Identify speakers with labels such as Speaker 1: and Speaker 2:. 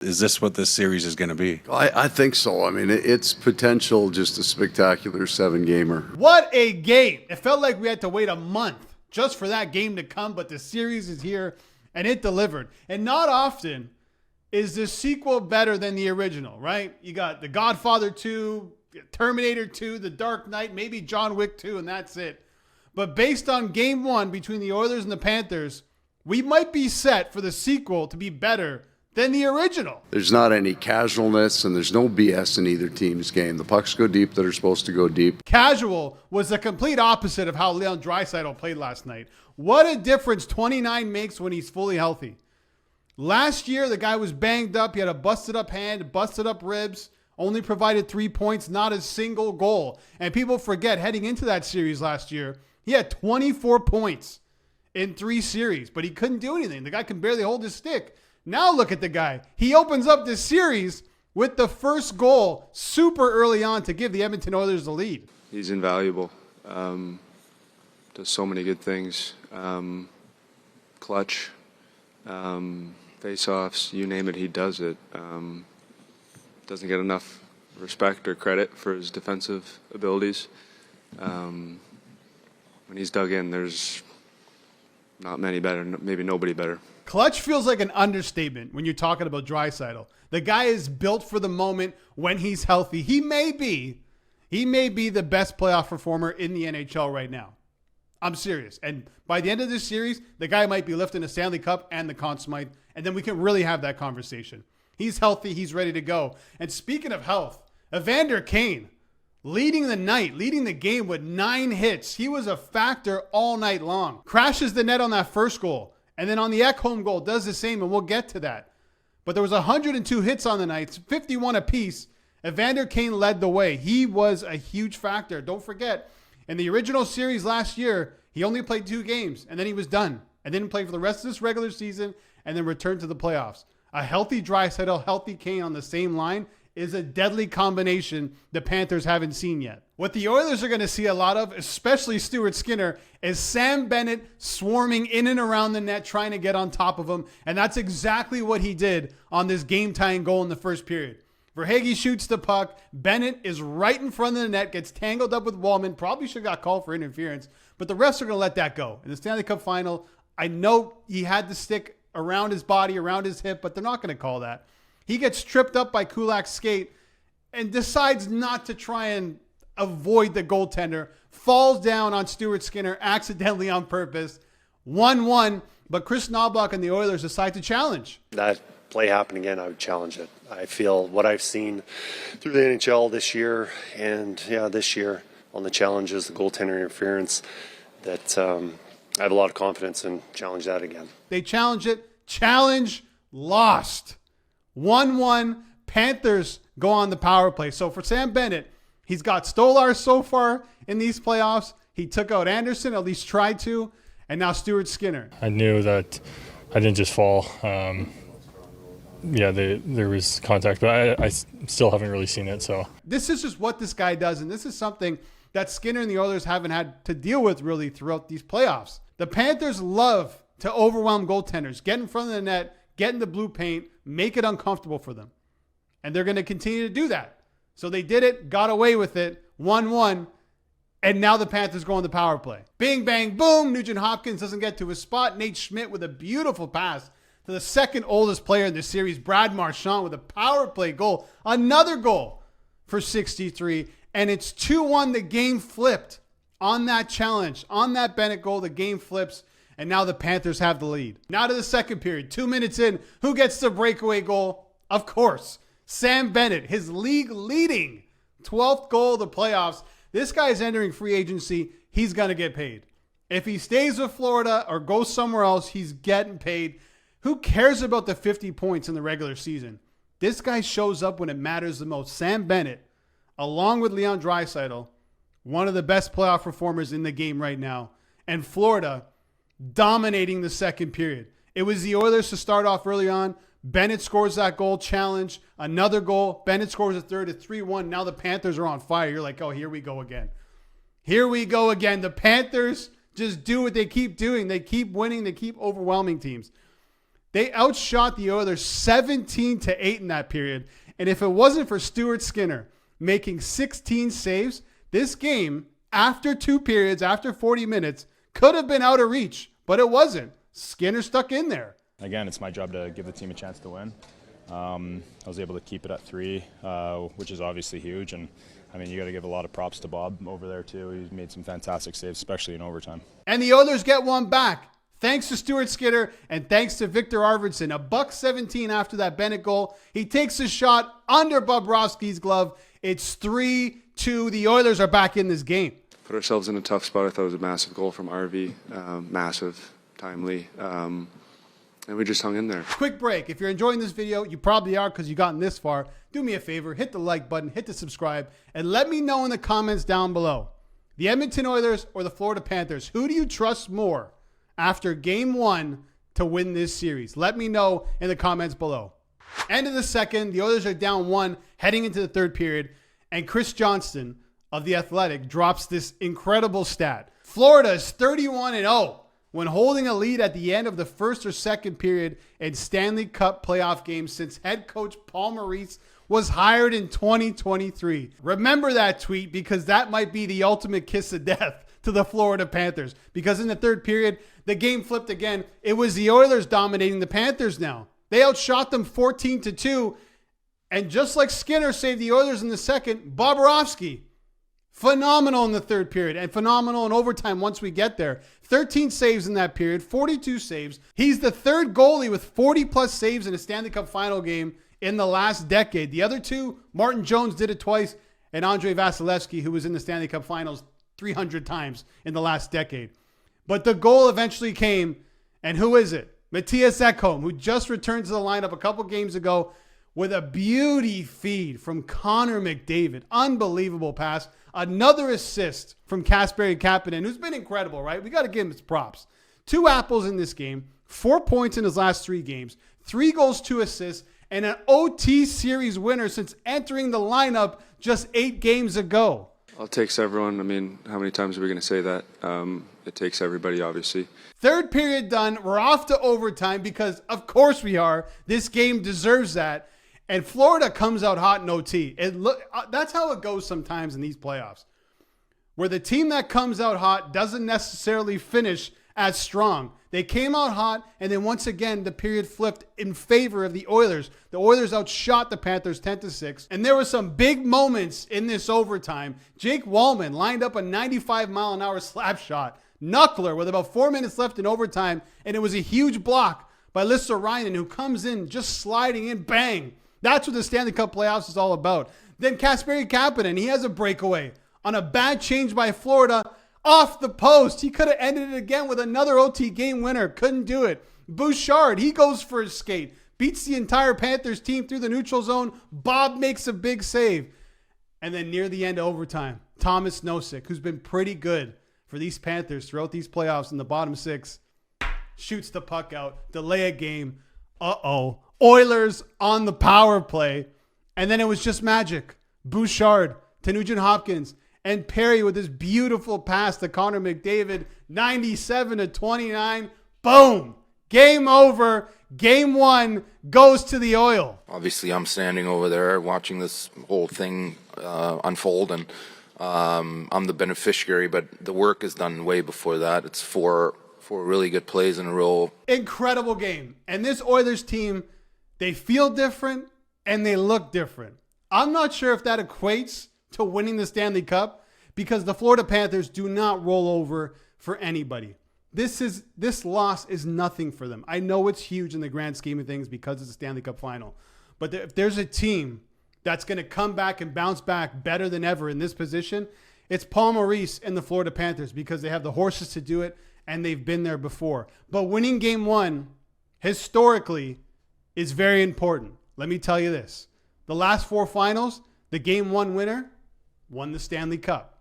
Speaker 1: Is this what this series is going to be?
Speaker 2: I think so. I mean, it's potential just a spectacular 7-gamer.
Speaker 3: What a game. It felt like we had to wait a month just for that game to come, but the series is here and it delivered. And not often is the sequel better than the original, right? You got The Godfather 2, Terminator 2, The Dark Knight, maybe John Wick 2, and that's it. But based on game one between the Oilers and the Panthers, we might be set for the sequel to be better than the original.
Speaker 2: There's not any casualness, and there's no BS in either team's game. The pucks go deep that are supposed to go deep.
Speaker 3: Casual was the complete opposite of how Leon Draisaitl played last night. What a difference 29 makes when he's fully healthy. Last year, the guy was banged up. He had a busted up hand, busted up ribs, only provided 3 points, not a single goal. And people forget, heading into that series last year, he had 24 points in 3 series, but he couldn't do anything. The guy can barely hold his stick. Now look at the guy. He opens up this series with the first goal super early on to give the Edmonton Oilers the lead.
Speaker 4: He's invaluable. Does so many good things. Clutch, face-offs, you name it, he does it. Doesn't get enough respect or credit for his defensive abilities. When he's dug in, there's not many better, maybe nobody better.
Speaker 3: Clutch feels like an understatement when you're talking about Draisaitl. The guy is built for the moment when he's healthy. He may be the best playoff performer in the NHL right now. I'm serious. And by the end of this series, the guy might be lifting a Stanley Cup and the Conn Smythe, and then we can really have that conversation. He's healthy. He's ready to go. And speaking of health, Evander Kane leading the night, leading the game with 9 hits. He was a factor all night long. Crashes the net on that first goal. And then on the Ekholm goal, does the same, and we'll get to that. But there was 102 hits on the night, 51 apiece. Evander Kane led the way. He was a huge factor. Don't forget, in the original series last year, he only played 2 games, and then he was done. And didn't play for the rest of this regular season, and then returned to the playoffs. A healthy Draisaitl, healthy Kane on the same line is a deadly combination the Panthers haven't seen yet. What the Oilers are going to see a lot of, especially Stuart Skinner, is Sam Bennett swarming in and around the net, trying to get on top of him. And that's exactly what he did on this game-tying goal in the first period. Verhaeghe shoots the puck. Bennett is right in front of the net, gets tangled up with Wallman. Probably should have got called for interference, but the refs are going to let that go. In the Stanley Cup Final, I know he had the stick around his body, around his hip, but they're not going to call that. He gets tripped up by Kulak's skate and decides not to try and avoid the goaltender, falls down on Stuart Skinner accidentally on purpose. 1-1, but Chris Knobloch and the Oilers decide to challenge.
Speaker 5: That play happen again, I would challenge it. I feel what I've seen through the NHL this year and this year on the challenges, the goaltender interference, that I have a lot of confidence in challenge that again.
Speaker 3: They challenge it. Challenge lost. 1-1. Panthers go on the power play. So for Sam Bennett, he's got Stolar so far in these playoffs. He took out Anderson, at least tried to, and now Stuart Skinner.
Speaker 6: I knew that I didn't just fall. There was contact, but I still haven't really seen it. So
Speaker 3: this is just what this guy does, and this is something that Skinner and the Oilers haven't had to deal with really throughout these playoffs. The Panthers love to overwhelm goaltenders, get in front of the net, get in the blue paint, make it uncomfortable for them. And they're going to continue to do that. So they did it, got away with it, 1-1, and now the Panthers go on the power play. Bing, bang, boom. Nugent Hopkins doesn't get to his spot. Nate Schmidt with a beautiful pass to the second oldest player in the series, Brad Marchand, with a power play goal. Another goal for 63. And it's 2-1. The game flipped on that challenge. On that Bennett goal, the game flips. And now the Panthers have the lead. Now to the second period. 2 minutes in. Who gets the breakaway goal? Of course, Sam Bennett. His league-leading 12th goal of the playoffs. This guy is entering free agency. He's going to get paid. If he stays with Florida or goes somewhere else, he's getting paid. Who cares about the 50 points in the regular season? This guy shows up when it matters the most. Sam Bennett, along with Leon Draisaitl, one of the best playoff performers in the game right now. And Florida dominating the second period. It was the Oilers to start off early on. Bennett scores that goal, challenge, another goal. Bennett scores a third at 3-1. Now the Panthers are on fire. You're like, oh, here we go again. Here we go again. The Panthers just do what they keep doing. They keep winning. They keep overwhelming teams. They outshot the Oilers 17-8 in that period. And if it wasn't for Stuart Skinner making 16 saves, this game, after 2 periods, after 40 minutes, could have been out of reach, but it wasn't. Skinner stuck in there.
Speaker 6: Again, it's my job to give the team a chance to win. I was able to keep it at 3, which is obviously huge. And I mean, you got to give a lot of props to Bob over there too. He's made some fantastic saves, especially in overtime.
Speaker 3: And the Oilers get one back, thanks to Stuart Skinner and thanks to Victor Arvidsson. $1.17 after that Bennett goal. He takes a shot under Bobrovsky's glove. It's 3-2. The Oilers are back in this game.
Speaker 4: Put ourselves in a tough spot. I thought it was a massive goal from RV. Massive, timely. And we just hung in there.
Speaker 3: Quick break. If you're enjoying this video, you probably are because you've gotten this far. Do me a favor, hit the like button, hit the subscribe, and let me know in the comments down below. The Edmonton Oilers or the Florida Panthers, who do you trust more after game 1 to win this series? Let me know in the comments below. End of the second, the Oilers are down 1 heading into the third period, and Chris Johnston of The Athletic drops this incredible stat. Florida is 31-0 when holding a lead at the end of the first or second period in Stanley Cup playoff games since head coach Paul Maurice was hired in 2023. Remember that tweet because that might be the ultimate kiss of death to the Florida Panthers, because in the third period, the game flipped again. It was the Oilers dominating the Panthers now. They outshot them 14-2, and just like Skinner saved the Oilers in the second, Bobrovsky, phenomenal in the third period and phenomenal in overtime once we get there. 13 saves in that period, 42 saves. He's the third goalie with 40-plus saves in a Stanley Cup Final game in the last decade. The other two, Martin Jones did it twice, and Andrei Vasilevsky, who was in the Stanley Cup Finals 300 times in the last decade. But the goal eventually came, and who is it? Matthias Ekholm, who just returned to the lineup a couple games ago with a beauty feed from Connor McDavid. Unbelievable pass. Another assist from Kasperi Kapanen, who's been incredible, right? We got to give him his props. 2 apples in this game, 4 points in his last 3 games, 3 goals, 2 assists, and an OT series winner since entering the lineup just 8 games ago.
Speaker 4: It takes everyone. I mean, how many times are we going to say that? It takes everybody, obviously.
Speaker 3: Third period done. We're off to overtime because, of course we are. This game deserves that. And Florida comes out hot in OT. That's how it goes sometimes in these playoffs, where the team that comes out hot doesn't necessarily finish as strong. They came out hot, and then once again, the period flipped in favor of the Oilers. The Oilers outshot the Panthers 10-6, and there were some big moments in this overtime. Jake Wallman lined up a 95-mile-an-hour slap shot. Knuckler with about 4 minutes left in overtime, and it was a huge block by Lissa Ryan, who comes in just sliding in, bang. That's what the Stanley Cup playoffs is all about. Then Kasperi Kapanen, he has a breakaway on a bad change by Florida off the post. He could have ended it again with another OT game winner. Couldn't do it. Bouchard, he goes for his skate. Beats the entire Panthers team through the neutral zone. Bob makes a big save. And then near the end of overtime, Thomas Nosek, who's been pretty good for these Panthers throughout these playoffs in the bottom 6, shoots the puck out, delay a game. Uh-oh. Oilers on the power play. And then it was just magic. Bouchard to Nugent Hopkins and Perry with this beautiful pass to Connor McDavid. 97-29. Boom. Game over. Game 1 goes to the Oil.
Speaker 7: Obviously, I'm standing over there watching this whole thing unfold, and I'm the beneficiary, but the work is done way before that. It's four really good plays in a row.
Speaker 3: Incredible game. And this Oilers team, they feel different and they look different. I'm not sure if that equates to winning the Stanley Cup, because the Florida Panthers do not roll over for anybody. This loss is nothing for them. I know it's huge in the grand scheme of things because it's a Stanley Cup final. But if there's a team that's going to come back and bounce back better than ever in this position, it's Paul Maurice and the Florida Panthers, because they have the horses to do it and they've been there before. But winning game 1 historically is very important. Let me tell you this. The last 4 finals, the game 1 winner won the Stanley Cup.